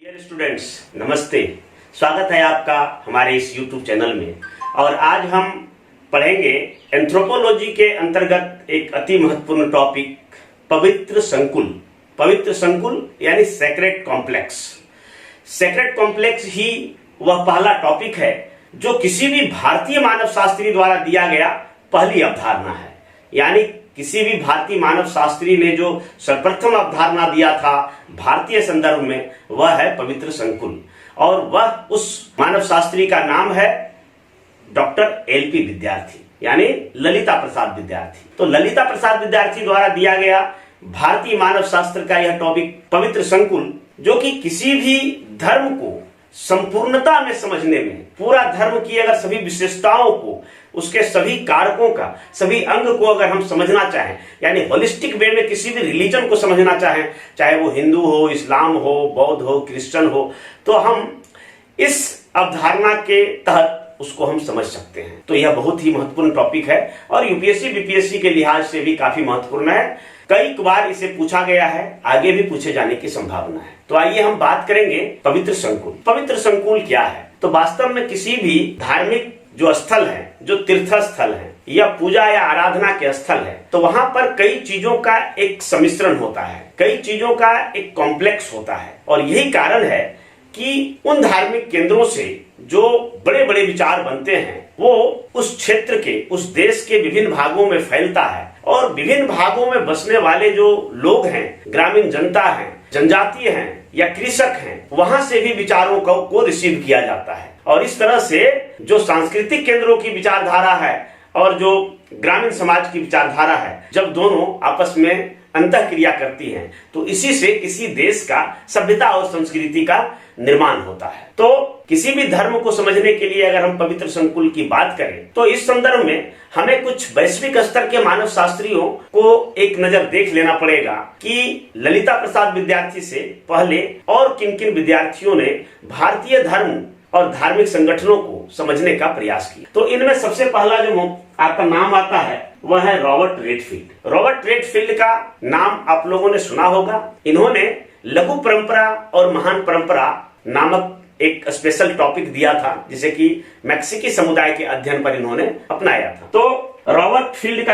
Dear students, नमस्ते। स्वागत है आपका हमारे इस YouTube चैनल में। और आज हम पढ़ेंगे एंथ्रोपोलॉजी के अंतर्गत एक अति महत्वपूर्ण टॉपिक, पवित्र संकुल। पवित्र संकुल यानी सेक्रेड कॉम्प्लेक्स। सेक्रेड कॉम्प्लेक्स ही वह पहला टॉपिक है जो किसी भी भारतीय मानव शास्त्री द्वारा दिया गया पहली अवधारणा है। यानी किसी भी भारतीय मानव शास्त्री ने जो सर्वप्रथम अवधारणा दिया था भारतीय संदर्भ में, वह है पवित्र संकुल। और वह उस मानव शास्त्री का नाम है डॉक्टर एलपी विद्यार्थी, यानी ललिता प्रसाद विद्यार्थी। तो ललिता प्रसाद विद्यार्थी द्वारा दिया गया भारतीय मानव शास्त्र का यह टॉपिक पवित्र संकुल, जो कि किसी भी धर्म को संपूर्णता में समझने में, पूरा धर्म की अगर सभी विशेषताओं को, उसके सभी कारकों का, सभी अंग को अगर हम समझना चाहें, यानी होलिस्टिक वे में किसी भी रिलीजन को समझना चाहें, चाहे वो हिंदू हो, इस्लाम हो, बौद्ध हो, क्रिश्चियन हो, तो हम इस अवधारणा के तहत उसको हम समझ सकते हैं। तो यह बहुत ही महत्वपूर्ण टॉपिक है और यूपीएससी बीपीएससी के लिहाज से भी काफी महत्वपूर्ण है। कई बार इसे पूछा गया है, आगे भी पूछे जाने की संभावना है। तो आइए हम बात करेंगे पवित्र संकुल। पवित्र संकुल क्या है? तो वास्तव में किसी भी धार्मिक जो स्थल है, जो तीर्थ स्थल है या पूजा या आराधना के स्थल है, तो वहां पर कई चीजों का एक सम्मिश्रण होता है, कई चीजों का एक कॉम्प्लेक्स होता है। और यही कारण है कि उन धार्मिक केंद्रों से जो बड़े बड़े विचार बनते हैं वो उस क्षेत्र के, उस देश के विभिन्न भागों में फैलता है। और विभिन्न भागों में बसने वाले जो लोग हैं, ग्रामीण जनता है, जनजातीय हैं या कृषक हैं, वहां से भी विचारों को रिसीव किया जाता है। और इस तरह से जो सांस्कृतिक केंद्रों की विचारधारा है और जो ग्रामीण समाज की विचारधारा है, जब दोनों आपस में अंतःक्रिया करती हैं, तो इसी से किसी देश का सभ्यता और संस्कृति का निर्माण होता है। तो किसी भी धर्म को समझने के लिए अगर हम पवित्र संकुल की बात करें, तो इस संदर्भ में हमें कुछ वैश्विक स्तर के मानव शास्त्रियों को एक नजर देख लेना पड़ेगा कि ललिता प्रसाद विद्यार्थी से पहले और किन किन विद्यार्थियों ने भारतीय धर्म और धार्मिक संगठनों को समझने का प्रयास किया। तो इनमें सबसे पहला जो आपका नाम आता है वह है रॉबर्ट रेडफील्ड। रॉबर्ट रेडफील्ड का नाम आप लोगों ने सुना होगा। इन्होंने लघु परंपरा और महान परंपरा नामक एक स्पेशल टॉपिक दिया था, जिसे कि मैक्सिकी समुदाय के अध्ययन पर इन्होंने अपनाया था। तो रॉबर्ट रेडफील्ड का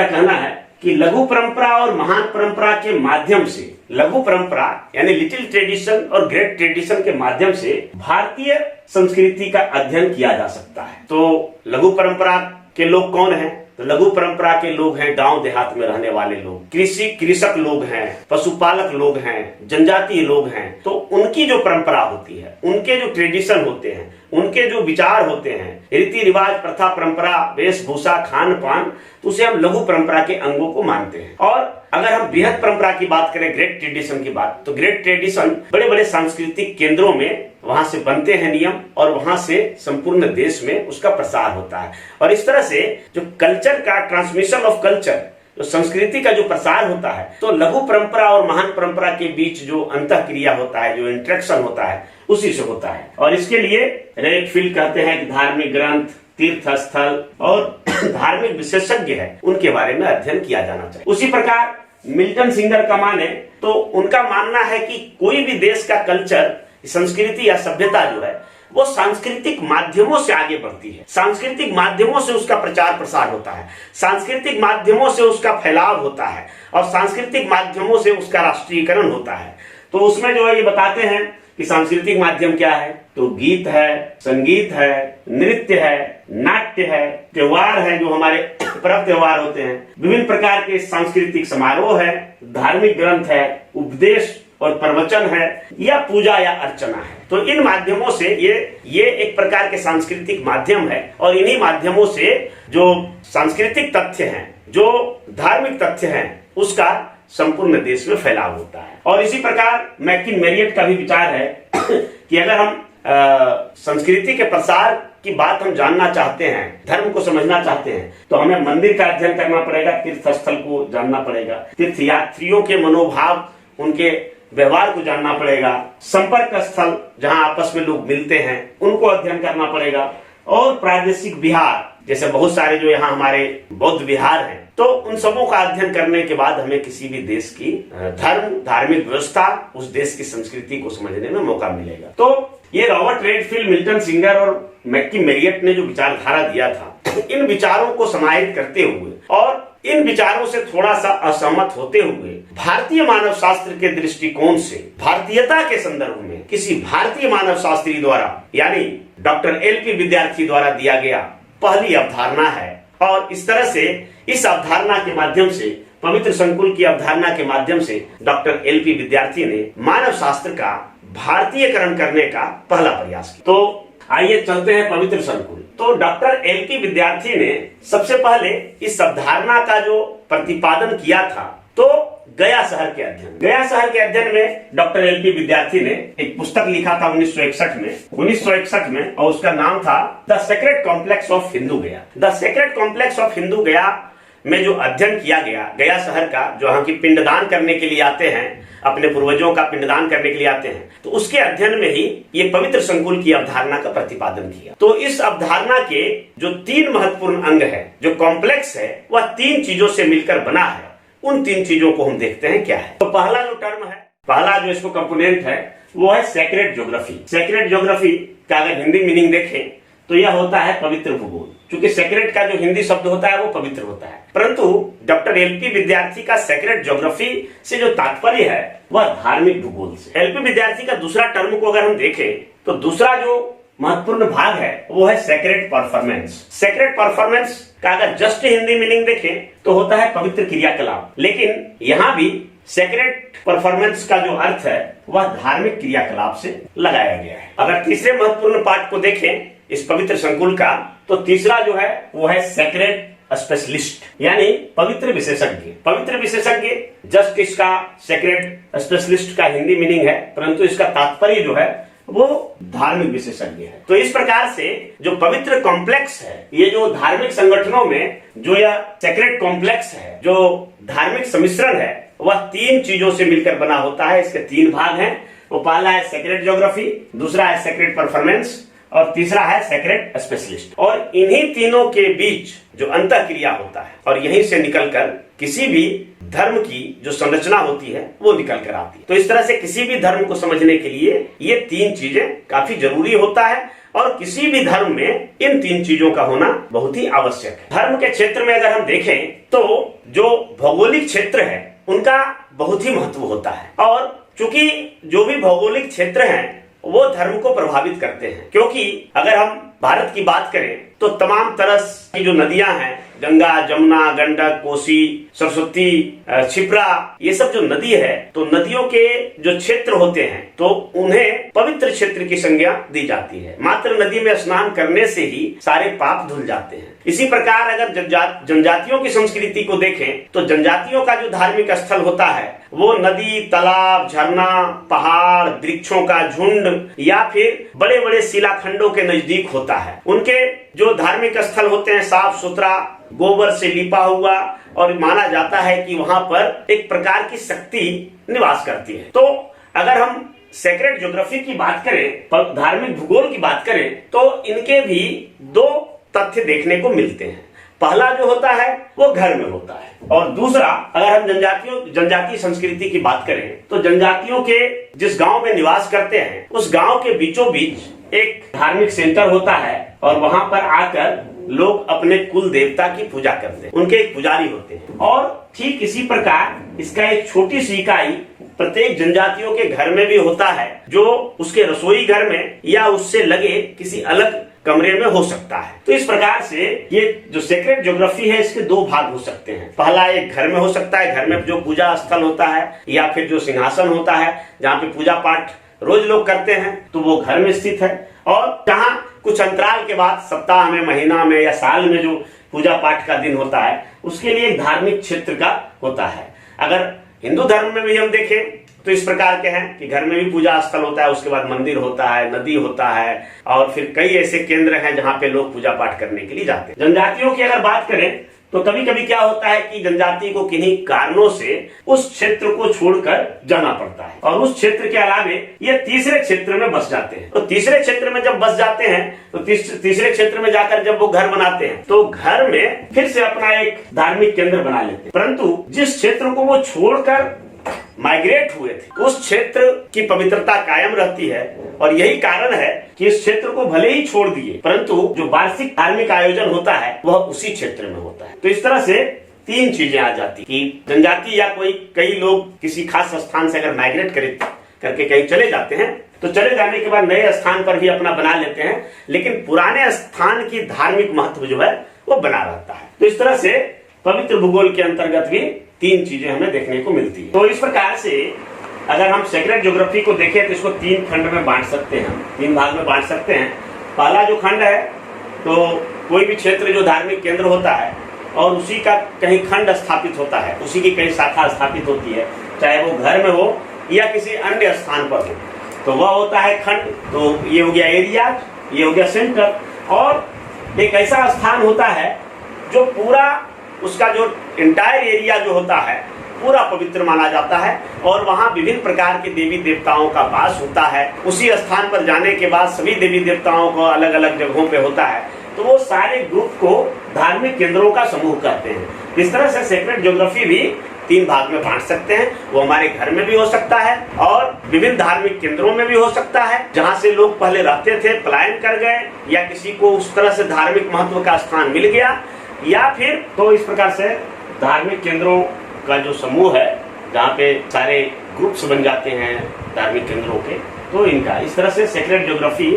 कहना है कि लघु परंपरा और महान परंपरा के माध्यम से, लघु परंपरा यानी लिटिल ट्रेडिशन और ग्रेट ट्रेडिशन के माध्यम से भारतीय संस्कृति का अध्ययन किया जा सकता है। तो लघु परंपरा के लोग कौन हैं? तो लघु परंपरा के लोग हैं गांव देहात में रहने वाले लोग, कृषक लोग हैं, पशुपालक लोग हैं, जनजातीय लोग हैं। तो उनकी जो परंपरा होती है, उनके जो ट्रेडिशन होते हैं, उनके जो विचार होते हैं, रीति रिवाज, प्रथा, परंपरा, वेशभूषा, खान पान, तो उसे हम लघु परंपरा के अंगों को मानते हैं। और अगर हम बृहद परंपरा की बात करें, ग्रेट ट्रेडिशन की बात, तो ग्रेट ट्रेडिशन बड़े बड़े सांस्कृतिक केंद्रों में वहां से बनते हैं नियम और वहां से संपूर्ण देश में उसका प्रसार होता है। और इस तरह से जो कल्चर का ट्रांसमिशन ऑफ कल्चर, जो संस्कृति का जो प्रसार होता है, तो लघु परंपरा और महान परंपरा के बीच जो अंतःक्रिया होता है, जो इंटरेक्शन होता है, उसी से होता है। और इसके लिए रेडफील्ड कहते हैं कि धार्मिक ग्रंथ, तीर्थ स्थल और धार्मिक विशेषज्ञ है, उनके बारे में अध्ययन किया जाना चाहिए। उसी प्रकार मिल्टन सिंगर का माने तो उनका मानना है कि कोई भी देश का कल्चर, संस्कृति या सभ्यता जो है, वो सांस्कृतिक माध्यमों से आगे बढ़ती है। सांस्कृतिक माध्यमों से उसका प्रचार प्रसार होता है, सांस्कृतिक माध्यमों से उसका फैलाव होता है और सांस्कृतिक माध्यमों से उसका राष्ट्रीयकरण होता है। तो उसमें जो है ये बताते हैं कि सांस्कृतिक माध्यम क्या है, तो गीत है, संगीत है, नृत्य है, नाट्य है, त्योहार है, जो हमारे पर्व त्योहार होते हैं, विभिन्न प्रकार के सांस्कृतिक समारोह है, धार्मिक ग्रंथ है, उपदेश और प्रवचन है, या पूजा या अर्चना है। तो इन माध्यमों से ये एक प्रकार के सांस्कृतिक माध्यम है। और इन्हीं माध्यमों से जो सांस्कृतिक तथ्य हैं, जो धार्मिक तथ्य हैं, उसका संपूर्ण देश में फैलाव होता है। और इसी प्रकार मैकिन मेरियट का भी विचार है कि अगर हम संस्कृति के प्रसार की बात हम जानना चाहते हैं, धर्म को समझना चाहते हैं, तो हमें मंदिर का अध्ययन करना पड़ेगा, तीर्थ स्थल को जानना पड़ेगा, तीर्थयात्रियों के मनोभाव, उनके व्यवहार को जानना पड़ेगा, संपर्क स्थल जहां आपस में लोग मिलते हैं, उनको अध्ययन करना पड़ेगा, और प्रादेशिक विहार, जैसे बहुत सारे जो यहाँ हमारे बौद्ध विहार हैं, तो उन सबों का अध्ययन करने के बाद हमें किसी भी देश की धर्म, धार्मिक व्यवस्था, उस देश की संस्कृति को समझने में मौका मिलेगा। तो ये रॉबर्ट रेडफील्ड, मिल्टन सिंगर और मैक्की मेरियट ने जो विचारधारा दिया था, इन विचारों को समाहित करते हुए और इन विचारों से थोड़ा सा असहमत होते हुए भारतीय मानव शास्त्र के दृष्टिकोण से भारतीयता के संदर्भ में किसी भारतीय मानव शास्त्री द्वारा यानी डॉक्टर एलपी विद्यार्थी द्वारा दिया गया पहली अवधारणा है। और इस तरह से इस अवधारणा के माध्यम से, पवित्र संकुल की अवधारणा के माध्यम से डॉक्टर एलपी विद्यार्थी ने मानव शास्त्र का भारतीयकरण करने का पहला प्रयास किया। तो आइए चलते हैं पवित्र संकुल। तो डॉक्टर एलपी विद्यार्थी ने सबसे पहले इस अवधारणा का जो प्रतिपादन किया था, तो गया शहर के अध्ययन में डॉक्टर एलपी विद्यार्थी ने एक पुस्तक लिखा था 1961 में, और उसका नाम था the sacred complex of Hindu Gaya. The sacred complex of Hindu Gaya में जो अध्ययन किया गया शहर का, जो यहाँ की पिंडदान करने के लिए आते हैं, अपने पूर्वजों का पिंडदान करने के लिए आते हैं, तो उसके अध्ययन में ही ये पवित्र संकुल की अवधारणा का प्रतिपादन किया। तो इस अवधारणा के जो 3 महत्वपूर्ण अंग है, जो कॉम्प्लेक्स है, वह 3 चीजों से मिलकर बना है। उन 3 चीजों को हम देखते हैं क्या है। तो पहला जो टर्म है, पहला जो इसको कंपोनेंट है, वो है सेक्रेड ज्योग्राफी। सेक्रेड ज्योग्राफी का अगर हिंदी मीनिंग देखें तो यह होता है पवित्र भूगोल। क्योंकि सेक्रेड का जो हिंदी शब्द होता है वो पवित्र होता है, परंतु डॉक्टर एलपी विद्यार्थी का सेक्रेड ज्योग्राफी से जो तात्पर्य है वह धार्मिक भूगोल से। एलपी विद्यार्थी का दूसरा टर्म को अगर हम देखें तो दूसरा जो महत्वपूर्ण भाग है वो है सेक्रेड परफॉर्मेंस। सेक्रेड परफॉर्मेंस का अगर जस्ट हिंदी मीनिंग देखें तो होता है पवित्र क्रियाकलाप, लेकिन यहाँ भी सेक्रेड परफॉर्मेंस का जो अर्थ है वह धार्मिक क्रियाकलाप से लगाया गया है। अगर तीसरे महत्वपूर्ण पार्ट को देखें इस पवित्र संकुल का, तो तीसरा जो है वो है सेक्रेड स्पेशलिस्ट, यानी पवित्र विशेषज्ञ। पवित्र विशेषज्ञ जस्ट इसका सेक्रेड स्पेशलिस्ट का हिंदी मीनिंग है, परंतु इसका तात्पर्य जो है वो धार्मिक विशेषज्ञ है। तो इस प्रकार से जो पवित्र कॉम्प्लेक्स है, ये जो धार्मिक संगठनों में जो यह सेक्रेड कॉम्प्लेक्स है, जो धार्मिक सम्मिश्रण है, वह 3 चीजों से मिलकर बना होता है। इसके 3 भाग हैं। वो पहला है सेक्रेड ज्योग्राफी, दूसरा है सेक्रेड परफॉर्मेंस और तीसरा है सेक्रेड स्पेशलिस्ट। और इन्हीं तीनों के बीच जो अंतःक्रिया होता है और यहीं से निकलकर किसी भी धर्म की जो संरचना होती है वो निकल कर आती है। तो इस तरह से किसी भी धर्म को समझने के लिए ये 3 चीजें काफी जरूरी होता है और किसी भी धर्म में इन 3 चीजों का होना बहुत ही आवश्यक है। धर्म के क्षेत्र में अगर हम देखें तो जो भौगोलिक क्षेत्र है उनका बहुत ही महत्व होता है, और चूंकि जो भी भौगोलिक क्षेत्र हैं वो धर्म को प्रभावित करते हैं। क्योंकि अगर हम भारत की बात करें तो तमाम तरह की जो नदियां हैं, गंगा, जमुना, गंडक, कोसी, सरस्वती, क्षिप्रा, ये सब जो नदी है, तो नदियों के जो क्षेत्र होते हैं तो उन्हें पवित्र क्षेत्र की संज्ञा दी जाती है। मात्र नदी में स्नान करने से ही सारे पाप धुल जाते हैं। इसी प्रकार अगर जनजातियों की संस्कृति को देखें तो जनजातियों का जो धार्मिक स्थल होता है वो नदी, तालाब, झरना, पहाड़, वृक्षों का झुंड या फिर बड़े बड़े शिलाखंडों के नजदीक होता है। उनके जो धार्मिक स्थल होते हैं साफ सुथरा, गोबर से लिपा हुआ, और माना जाता है कि वहां पर एक प्रकार की शक्ति निवास करती है। तो अगर हम सेक्रेड ज्योग्राफी की बात करें, धार्मिक भूगोल की बात करें, तो इनके भी 2 तथ्य देखने को मिलते हैं। पहला जो होता है वो घर में होता है, और दूसरा अगर हम जनजातीय संस्कृति की बात करें तो जनजातियों के जिस गांव में निवास करते हैं उस गांव के बीचों बीच एक धार्मिक सेंटर होता है, और वहां पर आकर लोग अपने कुल देवता की पूजा करते हैं। उनके एक पुजारी होते हैं, और ठीक इसी प्रकार इसका एक छोटी सी इकाई प्रत्येक जनजातियों के घर में भी होता है, जो उसके रसोई घर में या उससे लगे किसी अलग कमरे में हो सकता है। तो इस प्रकार से ये जो सेक्रेड ज्योग्राफी है इसके 2 भाग हो सकते हैं। पहला एक घर में हो सकता है, घर में जो पूजा स्थल होता है, या फिर जो सिंहासन होता है जहाँ पे पूजा पाठ रोज लोग करते हैं, तो वो घर में स्थित है। और जहाँ कुछ अंतराल के बाद सप्ताह में, महीना में या साल में जो पूजा पाठ का दिन होता है उसके लिए एक धार्मिक क्षेत्र का होता है। अगर हिंदू धर्म में भी हम देखें तो इस प्रकार के हैं कि घर में भी पूजा स्थल होता है, उसके बाद मंदिर होता है, नदी होता है, और फिर कई ऐसे केंद्र हैं जहाँ पे लोग पूजा पाठ करने के लिए जाते हैं। जनजातियों की अगर बात करें तो कभी कभी क्या होता है कि जनजाति को किन्हीं कारणों से उस क्षेत्र को छोड़कर जाना पड़ता है और उस क्षेत्र के अलावे ये तीसरे क्षेत्र में बस जाते हैं। तो तीसरे क्षेत्र में जब बस जाते हैं तो तीसरे क्षेत्र में जाकर जब वो घर बनाते हैं तो घर में फिर से अपना एक धार्मिक केंद्र बना लेते हैं, परंतु जिस क्षेत्र को वो छोड़कर माइग्रेट हुए थे उस क्षेत्र की पवित्रता कायम रहती है। और यही कारण है कि इस क्षेत्र को भले ही छोड़ दिए परंतु जो वार्षिक धार्मिक आयोजन होता है वह उसी क्षेत्र में होता है। तो इस तरह से तीन चीजें आ जाती कि जनजाति या कई लोग किसी खास स्थान से अगर माइग्रेट करके कहीं चले जाते हैं तो चले जाने के बाद नए स्थान पर भी अपना बना लेते हैं, लेकिन पुराने स्थान की धार्मिक महत्व जो है वो बना रहता है। तो इस तरह से पवित्र भूगोल के अंतर्गत भी तीन चीजें हमें देखने को मिलती है। तो इस प्रकार से अगर हम सेक्रेट ज्योग्राफी को देखें तो इसको तीन खंड में बांट सकते हैं, तीन भाग में बांट सकते हैं। पहला जो खंड है तो कोई भी क्षेत्र जो धार्मिक केंद्र होता है और उसी का कहीं खंड स्थापित होता है, उसी की कहीं शाखा स्थापित होती है, चाहे वो घर में हो या किसी अन्य स्थान पर हो, तो वह होता है खंड। तो ये हो गया एरिया, ये हो गया सेंटर। और एक ऐसा स्थान होता है जो पूरा उसका जो इंटायर एरिया जो होता है पूरा पवित्र माना जाता है और वहाँ विभिन्न प्रकार के देवी देवताओं का वास होता है। उसी स्थान पर जाने के बाद सभी देवी देवताओं को अलग अलग जगहों पे होता है, तो वो सारे ग्रुप को धार्मिक केंद्रों का समूह कहते हैं। इस तरह से सेक्रेट ज्योग्राफी भी तीन भाग में बांट सकते हैं। वो हमारे घर में भी हो सकता है और विभिन्न धार्मिक केंद्रों में भी हो सकता है जहाँ से लोग पहले रहते थे, पलायन कर गए, या किसी को उस तरह से धार्मिक महत्व का स्थान मिल गया, या फिर तो इस प्रकार से धार्मिक केंद्रों का जो समूह है जहाँ पे सारे ग्रुप्स बन जाते हैं धार्मिक केंद्रों के, तो इनका इस तरह से सेक्रेट ज्योग्राफी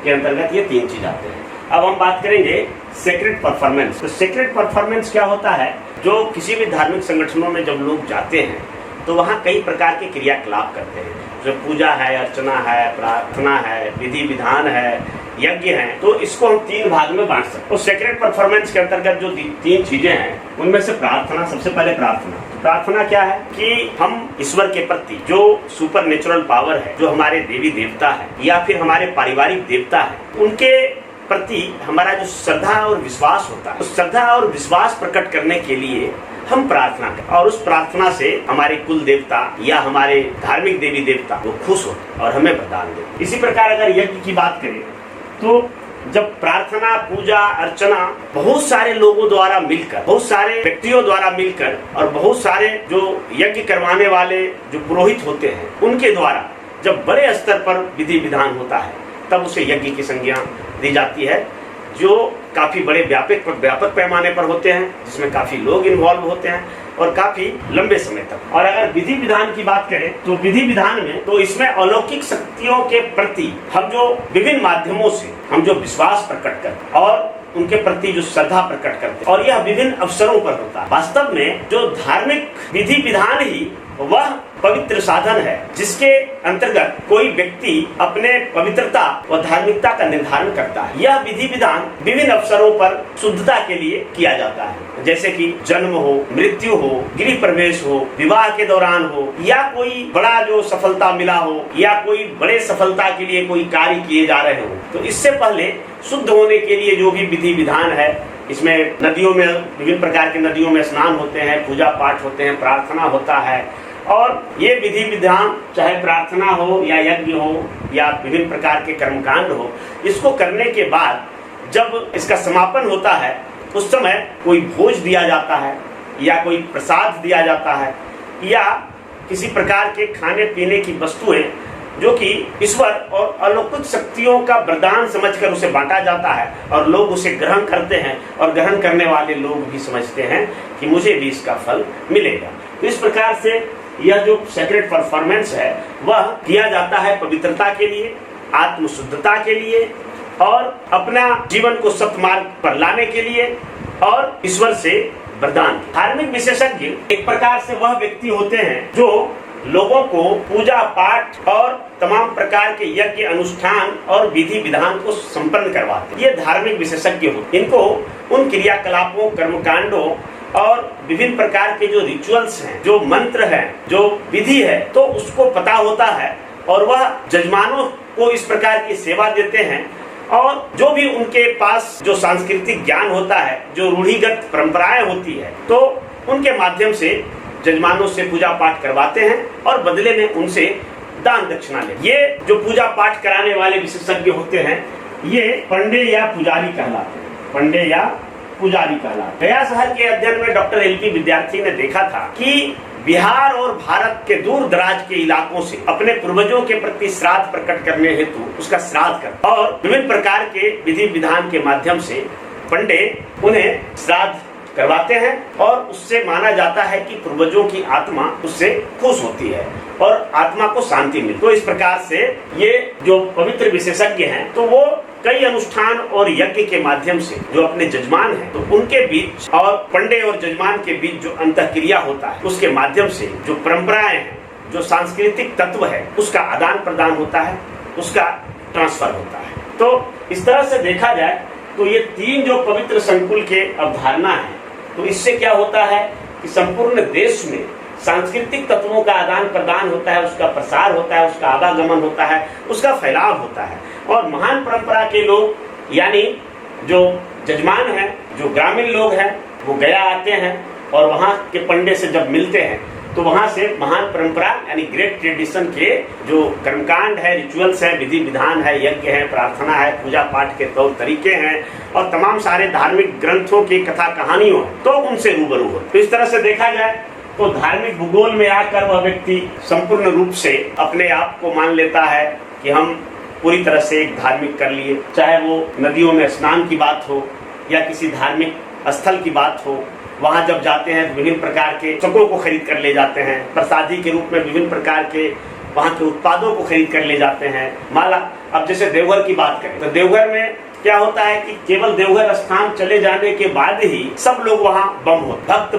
के अंतर्गत ये तीन चीज आते हैं। अब हम बात करेंगे सेक्रेट परफॉर्मेंस। तो सेक्रेट परफॉर्मेंस क्या होता है, जो किसी भी धार्मिक संगठनों में जब लोग जाते हैं तो वहाँ कई प्रकार के क्रियाकलाप करते हैं, जो पूजा है, अर्चना है, प्रार्थना है, विधि विधान है, यज्ञ हैं। तो इसको हम तीन भाग में बांट सकते हैं। तो सेक्रेट परफॉर्मेंस के अंतर्गत जो तीन चीजें हैं उनमें से प्रार्थना, सबसे पहले प्रार्थना क्या है कि हम ईश्वर के प्रति जो सुपर नेचुरल पावर है, जो हमारे देवी देवता है या फिर हमारे पारिवारिक देवता है, उनके प्रति हमारा जो श्रद्धा और विश्वास होता है, उस श्रद्धा और विश्वास प्रकट करने के लिए हम प्रार्थना करें और उस प्रार्थना से हमारे कुल देवता या हमारे धार्मिक देवी देवता वो खुश होते और हमें वरदान देते। इसी प्रकार अगर यज्ञ की बात करें तो जब प्रार्थना, पूजा, अर्चना बहुत सारे लोगों द्वारा मिलकर, बहुत सारे व्यक्तियों द्वारा मिलकर और बहुत सारे जो यज्ञ करवाने वाले जो पुरोहित होते हैं उनके द्वारा जब बड़े स्तर पर विधि विधान होता है तब उसे यज्ञ की संज्ञा दी जाती है, जो काफी बड़े व्यापक पैमाने पर होते हैं, जिसमें काफी लोग इन्वॉल्व होते हैं और काफी लंबे समय तक। और अगर विधि विधान की बात करें तो विधि विधान में तो इसमें अलौकिक शक्तियों के प्रति हम जो विभिन्न माध्यमों से हम जो विश्वास प्रकट करते और उनके प्रति जो श्रद्धा प्रकट करते, और यह विभिन्न अवसरों पर होता है। वास्तव में जो धार्मिक विधि विधान ही वह पवित्र साधन है जिसके अंतर्गत कोई व्यक्ति अपने पवित्रता व धार्मिकता का निर्धारण करता है। यह विधि विधान विभिन्न अवसरों पर शुद्धता के लिए किया जाता है, जैसे कि जन्म हो, मृत्यु हो, गृह प्रवेश हो, विवाह के दौरान हो, या कोई बड़ा जो सफलता मिला हो, या कोई बड़े सफलता के लिए कोई कार्य किए जा रहे हो। तो इससे पहले शुद्ध होने के लिए जो भी विधि विधान है, इसमें नदियों में विभिन्न प्रकार की नदियों में स्नान होते हैं, पूजा पाठ होते हैं, प्रार्थना होता है, और ये विधि विधान चाहे प्रार्थना हो या यज्ञ हो या विभिन्न प्रकार के कर्मकांड हो, इसको करने के बाद जब इसका समापन होता है उस समय कोई भोज दिया जाता है या कोई प्रसाद दिया जाता है या किसी प्रकार के खाने पीने की वस्तुएं जो कि ईश्वर और अलौकिक शक्तियों का वरदान समझकर उसे बांटा जाता है और लोग उसे ग्रहण करते हैं और ग्रहण करने वाले लोग भी समझते हैं कि मुझे भी इसका फल मिलेगा। तो इस प्रकार से यह जो सेक्रेट परफॉर्मेंस है वह किया जाता है पवित्रता के लिए, आत्मशुद्धता के लिए और अपना जीवन को सत्मार्ग पर लाने के लिए और ईश्वर से वरदान। धार्मिक विशेषज्ञ एक प्रकार से वह व्यक्ति होते हैं जो लोगों को पूजा पाठ और तमाम प्रकार के यज्ञ अनुष्ठान और विधि विधान को संपन्न करवाते हैं। ये धार्मिक विशेषज्ञ होते हैं। इनको उन क्रियाकलापों, कर्मकांडों और विभिन्न प्रकार के जो रिचुअल्स हैं, जो मंत्र हैं, जो विधि है, तो उसको पता होता है और वह जजमानों को इस प्रकार की सेवा देते हैं और जो भी उनके पास जो सांस्कृतिक ज्ञान होता है, जो रूढ़िगत परंपराएं होती है, तो उनके माध्यम से जजमानों से पूजा पाठ करवाते हैं और बदले में उनसे दान दक्षिणा ले। ये जो पूजा पाठ कराने वाले विशेषज्ञ होते हैं, ये पंडे या पुजारी कहलाते हैं। पंडे या पुजारी कहलाते। गया शहर के अध्ययन में डॉक्टर एलपी विद्यार्थी ने देखा था कि बिहार और भारत के दूर दराज के इलाकों से अपने पूर्वजों के प्रति श्राद्ध प्रकट करने हेतु उसका श्राद्ध कर और विभिन्न प्रकार के विधि विधान के माध्यम से पंडे उन्हें श्राद्ध करवाते हैं और उससे माना जाता है कि पूर्वजों की आत्मा उससे खुश होती है और आत्मा को शांति मिलती है। तो इस प्रकार से ये जो पवित्र विशेषज्ञ हैं, तो वो कई अनुष्ठान और यज्ञ के माध्यम से जो अपने जजमान हैं, तो उनके बीच और पंडे और जजमान के बीच जो अंतःक्रिया होता है, उसके माध्यम से जो परंपराएं हैं, जो सांस्कृतिक तत्व है, उसका आदान प्रदान होता है, उसका ट्रांसफर होता है। तो इस तरह से देखा जाए तो ये तीन जो पवित्र संकुल के अवधारणा है, तो इससे क्या होता है कि संपूर्ण देश में सांस्कृतिक तत्वों का आदान प्रदान होता है, उसका प्रसार होता है, उसका आवागमन होता है, उसका फैलाव होता है। और महान परंपरा के लोग यानी जो जजमान हैं, जो ग्रामीण लोग हैं, वो गया आते हैं और वहाँ के पंडे से जब मिलते हैं तो वहाँ से महान परंपरा यानी ग्रेट ट्रेडिशन के जो कर्मकांड है, रिचुअल्स है, विधि विधान है, यज्ञ है, प्रार्थना है, पूजा पाठ के तौर तरीके हैं और तमाम सारे धार्मिक ग्रंथों की कथा कहानियों है, तो उनसे रूबरू हो। तो इस तरह से देखा जाए तो धार्मिक भूगोल में आकर वह व्यक्ति संपूर्ण रूप से अपने आप को मान लेता है कि हम पूरी तरह से एक धार्मिक कर लिए, चाहे वो नदियों में स्नान की बात हो या किसी धार्मिक स्थल की बात हो। वहां जब जाते हैं विभिन्न प्रकार के चकों को खरीद कर ले जाते हैं, प्रसादी के रूप में विभिन्न प्रकार के वहां के उत्पादों को खरीद कर ले जाते हैं। माला, अब जैसे देवघर की बात करें तो देवघर में क्या होता है कि केवल देवघर स्थान चले जाने के बाद ही सब लोग वहाँ बम हो, भक्त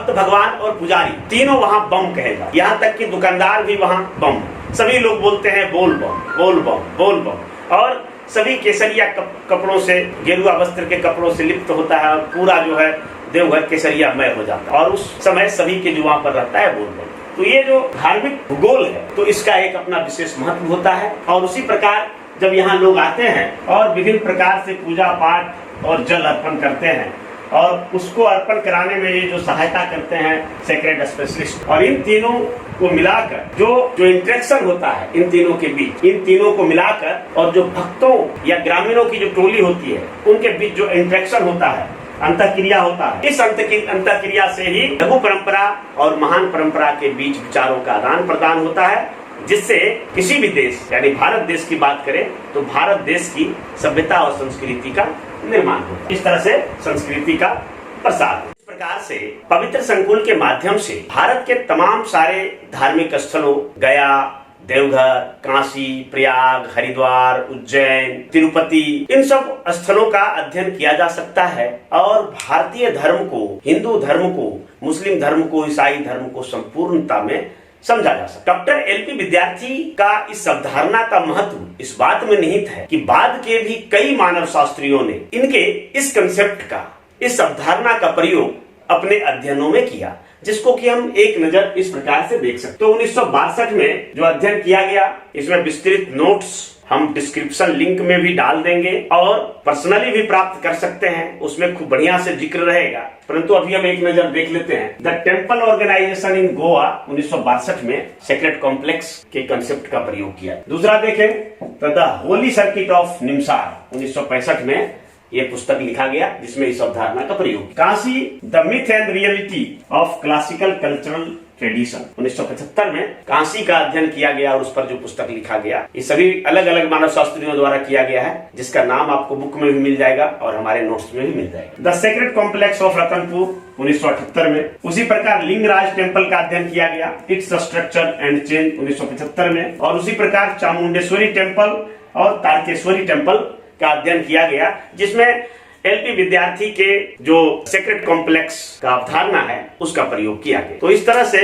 भगवान और पुजारी तीनों वहाँ बम कहेगा। यहाँ तक कि दुकानदार भी वहाँ बम, सभी लोग बोलते हैं बोल बम बोल बम बोल बम। और सभी केसरिया कपड़ों से, गेरुआ वस्त्र के कपड़ों से लिप्त होता है और पूरा जो है देवघर केसरियामय हो जाता है और उस समय सभी के जुबान पर रहता है बोल बम। तो ये जो धार्मिक भूगोल है, तो इसका एक अपना विशेष महत्व होता है। और उसी प्रकार जब यहाँ लोग आते हैं और विभिन्न प्रकार से पूजा पाठ और जल अर्पण करते हैं और उसको अर्पण कराने में ये जो सहायता करते हैं सेक्रेड स्पेशलिस्ट, और इन तीनों को मिलाकर जो इंटरेक्शन होता है इन तीनों के बीच, इन तीनों को मिलाकर और जो भक्तों या ग्रामीणों की जो टोली होती है उनके बीच जो इंटरेक्शन होता है, अंतःक्रिया होता है, इस अंतःक्रिया से ही लघु परंपरा और महान परंपरा के बीच विचारों का आदान प्रदान होता है, जिससे किसी भी देश यानी भारत देश की बात करें तो भारत देश की सभ्यता और संस्कृति का निर्माण होता है। इस तरह से संस्कृति का प्रसार। इस प्रकार से पवित्र संकुल के माध्यम से भारत के तमाम सारे धार्मिक स्थलों, गया, देवघर, काशी, प्रयाग, हरिद्वार, उज्जैन, तिरुपति, इन सब स्थलों का अध्ययन किया जा सकता है और भारतीय धर्म को, हिंदू धर्म को, मुस्लिम धर्म को, ईसाई धर्म को संपूर्णता में समझा जा सकता। डॉक्टर एलपी विद्यार्थी का इस अवधारणा का महत्व इस बात में निहित है कि बाद के भी कई मानव शास्त्रियों ने इनके इस कंसेप्ट का, इस अवधारणा का प्रयोग अपने अध्ययनों में किया, जिसको कि हम एक नजर इस प्रकार से देख सकते। तो 1962 में जो अध्ययन किया गया, इसमें विस्तृत नोट्स हम डिस्क्रिप्शन लिंक में भी डाल देंगे और पर्सनली भी प्राप्त कर सकते हैं, उसमें खूब बढ़िया से जिक्र रहेगा। परंतु अभी हम एक नजर देख लेते हैं। द टेम्पल ऑर्गेनाइजेशन इन गोवा 1962 में सेक्रेड कॉम्प्लेक्स के कंसेप्ट का प्रयोग किया। दूसरा देखें तो द होली सर्किट ऑफ निमसार 1965 में ये पुस्तक लिखा गया, जिसमें इस अवधारणा का प्रयोग। Kashi the myth and reality of classical cultural tradition 1975 में काशी का अध्ययन किया गया और उस पर जो पुस्तक लिखा गया, ये सभी अलग अलग मानव शास्त्रियों द्वारा किया गया है, जिसका नाम आपको बुक में भी मिल जाएगा और हमारे नोट्स में भी मिल जाएगा। The sacred complex of Ratanpur 1978 में। उसी प्रकार लिंगराज टेम्पल का अध्ययन किया गया, इट्स स्ट्रक्चर एंड चेंज 1975 में। और उसी प्रकार चामुंडेश्वरी टेम्पल और तारकेश्वरी टेम्पल का अध्ययन किया गया, जिसमें एलपी विद्यार्थी के जो सेक्रेड कॉम्प्लेक्स का अवधारणा है उसका प्रयोग किया गया। तो इस तरह से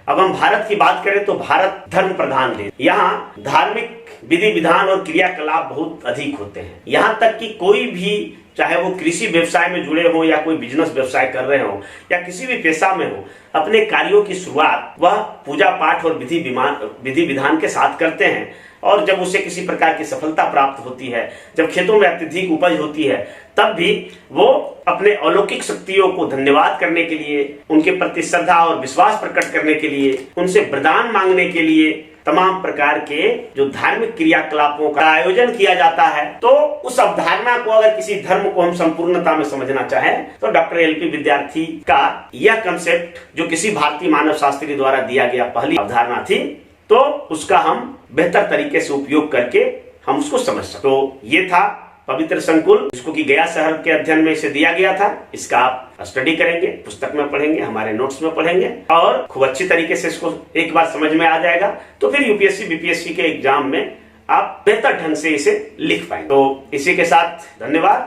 अब हम भारत की बात करें तो भारत धर्म प्रधान देश, यहाँ धार्मिक विधि विधान और क्रियाकलाप बहुत अधिक होते हैं। यहाँ तक कि कोई भी चाहे वो कृषि व्यवसाय में जुड़े हो या कोई बिजनेस व्यवसाय कर रहे हो या किसी भी पेशा में हो, अपने कार्यों की शुरुआत वह पूजा पाठ और विधि विधान के साथ करते हैं। और जब उसे किसी प्रकार की सफलता प्राप्त होती है, जब खेतों में अत्यधिक उपज होती है, तब भी वो अपने अलौकिक शक्तियों को धन्यवाद करने के लिए, उनके प्रति श्रद्धा और विश्वास प्रकट करने के लिए, उनसे वरदान मांगने के लिए तमाम प्रकार के जो धार्मिक क्रियाकलापों का आयोजन किया जाता है। तो उस अवधारणा को, अगर किसी धर्म को हम संपूर्णता में समझना चाहें, तो डॉक्टर एलपी विद्यार्थी का यह कंसेप्ट, जो किसी भारतीय मानव शास्त्री द्वारा दिया गया पहली अवधारणा थी, तो उसका हम बेहतर तरीके से उपयोग करके हम उसको समझ सकते। तो ये था पवित्र संकुल, जिसको कि गया शहर के अध्ययन में इसे दिया गया था। इसका आप स्टडी करेंगे, पुस्तक में पढ़ेंगे, हमारे नोट्स में पढ़ेंगे और खूब अच्छी तरीके से इसको एक बार समझ में आ जाएगा, तो फिर यूपीएससी बीपीएससी के एग्जाम में आप बेहतर ढंग से इसे लिख पाएंगे। तो इसी के साथ धन्यवाद।